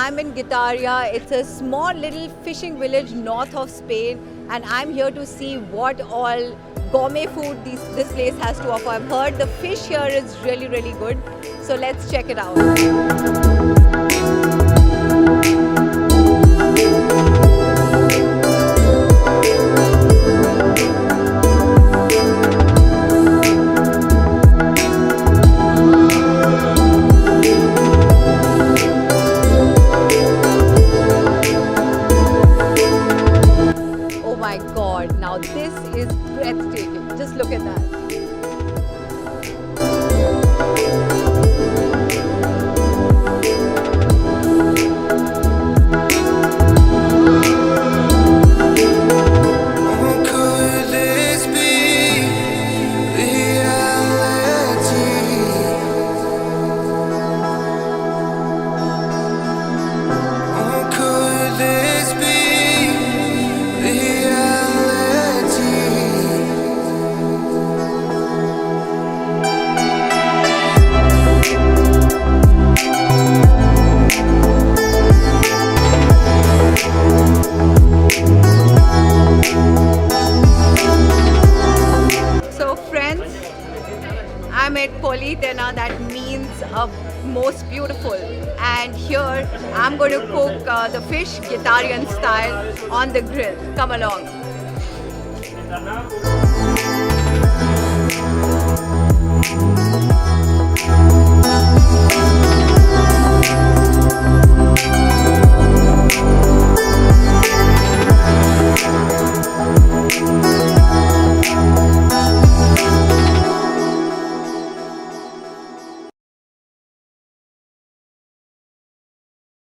I'm in Getaria. It's a small little fishing village north of Spain, and I'm here to see what all gourmet food this place has to offer. I've heard the fish here is really, really good. So let's check it out. Oh my God, now this is breathtaking. Just look at that. I'm at Politena, that means most beautiful, and here I'm going to cook the fish Getarian style on the grill. Come along.